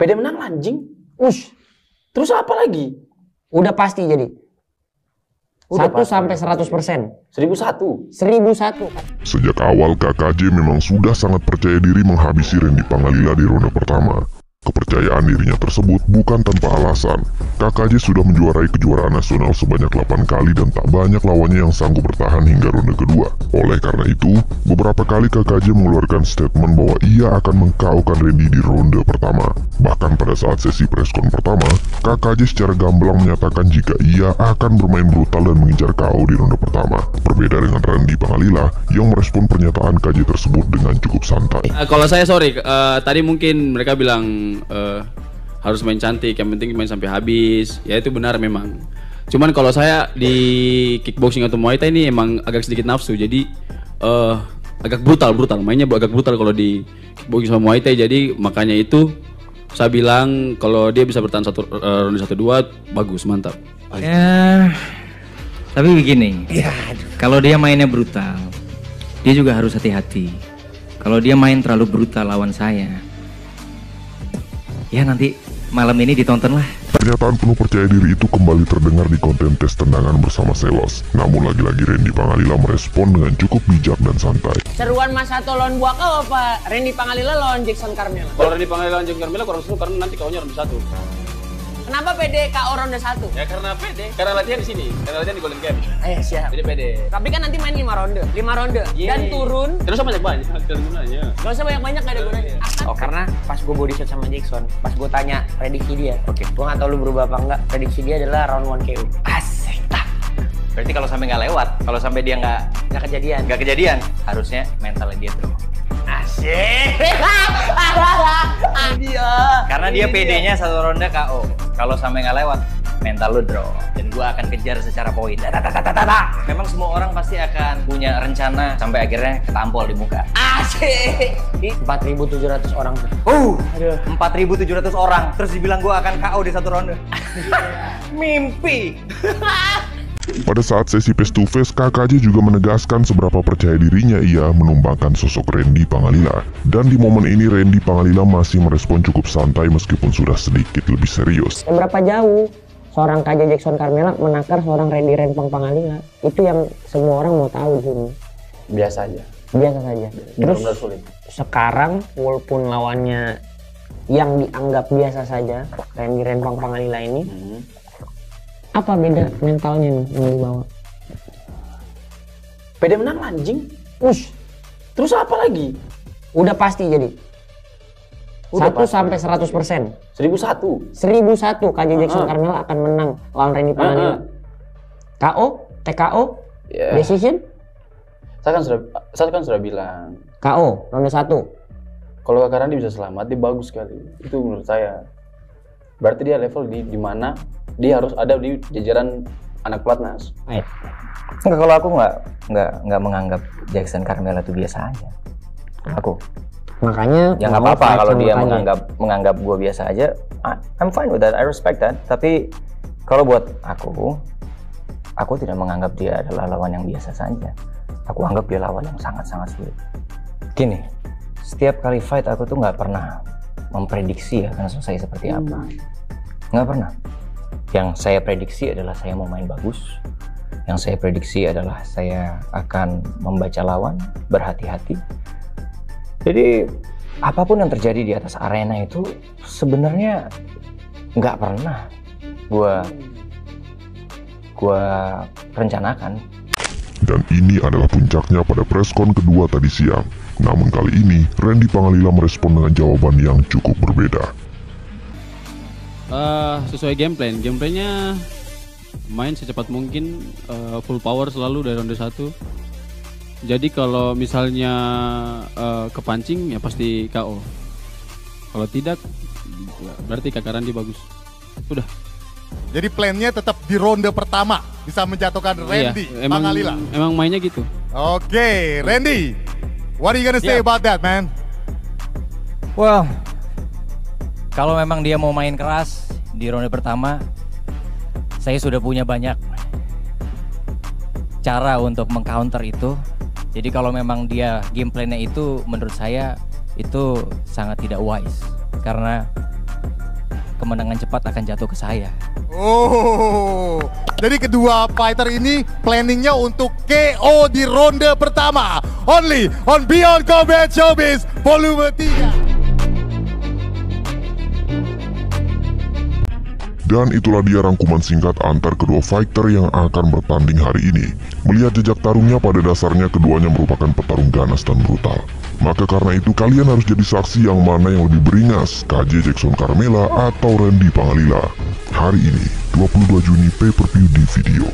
PD menang anjing. Ush. Terus apa lagi? Udah pasti jadi. Udah 1 sampai 100%. 1001. 1001. Sejak awal KKJ memang sudah sangat percaya diri menghabisi Randy Pangalila di ronde pertama. Kepercayaan dirinya tersebut bukan tanpa alasan. KKJ sudah menjuarai kejuaraan nasional sebanyak 8 kali dan tak banyak lawannya yang sanggup bertahan hingga ronde kedua. Oleh karena itu, beberapa kali KKJ mengeluarkan statement bahwa ia akan meng-KO-kan Randy di ronde pertama. Bahkan pada saat sesi preskon pertama, KKJ secara gamblang menyatakan jika ia akan bermain brutal dan mengincar KO di ronde pertama. Berbeda dengan Randy Pangalila yang merespon pernyataan KJ tersebut dengan cukup santai. Kalau saya sorry, tadi mungkin mereka bilang harus main cantik, yang penting main sampai habis. Ya itu benar memang. Cuman kalau saya di kickboxing atau Muay Thai ini emang agak sedikit nafsu, jadi agak brutal, mainnya agak brutal kalau di kickboxing sama Muay Thai. Jadi makanya itu saya bilang kalau dia bisa bertahan ronde 1-2 bagus, mantap. Ya, tapi begini, kalau dia mainnya brutal, dia juga harus hati-hati. Kalau dia main terlalu brutal lawan saya, ya nanti malam ini ditonton lah. Pernyataan penuh percaya diri itu kembali terdengar di konten tes tendangan bersama Selos. Namun lagi-lagi Randy Pangalila merespon dengan cukup bijak dan santai. Seruan Mas Sato lawan Buakaw apa Randy Pangalila lawan Jackson Carmela? Kalau Randy Pangalila lawan Jackson Carmela kurang seru karena nanti KO-nya ronde 1. Kenapa PD KO ronde 1? Ya karena pede, karena latihan di sini, karena latihan di Golden Game. Ayo siap. Jadi pede. Tapi kan nanti main 5 ronde dan turun. Terus banyak-banyak, ada gunanya. Gak usah banyak-banyak, gak ada gunanya. Oh, karena pas gue body shot sama Jackson, pas gue tanya prediksi dia, gue gak tau lu berubah apa enggak, prediksi dia adalah round 1 KO. Asik tak. Berarti kalau sampai nggak lewat, kalau sampai dia Nggak kejadian, harusnya mentalnya dia draw. Asik. Karena dia PD-nya 1 ronde KO. Kalau sampai nggak lewat, mental lu draw. Dan gua akan kejar secara poin. Memang semua orang pasti akan punya rencana sampai akhirnya ketampol di muka. Asik. 4.700 orang tuh. 4.700 orang. Terus dibilang gua akan KO di 1 ronde. Mimpi. Pada saat sesi face to face, KKJ juga menegaskan seberapa percaya dirinya ia menumbangkan sosok Randy Pangalila. Dan di momen ini Randy Pangalila masih merespon cukup santai meskipun sudah sedikit lebih serius. Seberapa jauh seorang KJ Jackson Carmela menakar seorang Randy Rempang Pangalila? Itu yang semua orang mau tahu di sini. Biasa aja. Biasa saja. Terus Benar-benar sulit. sekarang walaupun lawannya yang dianggap biasa saja, Randy Rempang Pangalila ini, apa beda mentalnya nih yang dibawa? PD menang anjing. Ush. Terus apa lagi? Udah pasti jadi. Udah 1 sampai 100%. 1001. 1001 KJ Jackson Carmela akan menang lawan Randy Pangalila. KO, TKO, Yeah. decision, Saya kan sudah bilang, KO ronde 1. kalau Kak Randy bisa selamat, dia bagus sekali. Itu menurut saya. Berarti dia level di mana dia harus ada di jajaran anak pelatnas. Enggak, kalau aku nggak menganggap Jackson Carmela itu biasa aja. Aku. Makanya Ya nggak apa-apa kalau dia menganggap gue biasa aja. I'm fine with that. I respect that. Tapi kalau buat aku tidak menganggap dia adalah lawan yang biasa saja. Aku anggap dia lawan yang sangat-sangat sulit. Gini, setiap kali fight aku tuh nggak pernah memprediksi akan selesai seperti apa. Nggak pernah. Yang saya prediksi adalah saya mau main bagus. Yang saya prediksi adalah saya akan membaca lawan, berhati-hati. Jadi apapun yang terjadi di atas arena itu sebenarnya nggak pernah gua rencanakan. Dan ini adalah puncaknya pada preskon kedua tadi siang. Namun kali ini Randy Pangalila merespon dengan jawaban yang cukup berbeda. Sesuai gameplaynya main secepat mungkin, full power selalu dari ronde 1. Jadi kalau misalnya kepancing ya pasti KO. Kalau tidak berarti Kak Randy bagus. Udah. Jadi plannya tetap di ronde pertama bisa menjatuhkan Randy Pangalila. Emang mainnya gitu. Oke, Randy, what are you gonna say about that, man? Well, kalau memang dia mau main keras di ronde pertama, saya sudah punya banyak cara untuk mengcounter itu. Jadi kalau memang dia game plan-nya itu menurut saya itu sangat tidak wise. Karena kemenangan cepat akan jatuh ke saya. Oh, jadi kedua fighter ini planningnya untuk KO di ronde pertama. Only on Beyond Combat Showbiz Volume 3. Dan itulah dia rangkuman singkat antar kedua fighter yang akan bertanding hari ini. Melihat jejak tarungnya, pada dasarnya keduanya merupakan petarung ganas dan brutal. Maka karena itu kalian harus jadi saksi yang mana yang lebih beringas, KJ Jackson Carmela atau Randy Pangalila. Hari ini, 22 Juni, pay-per-view di video.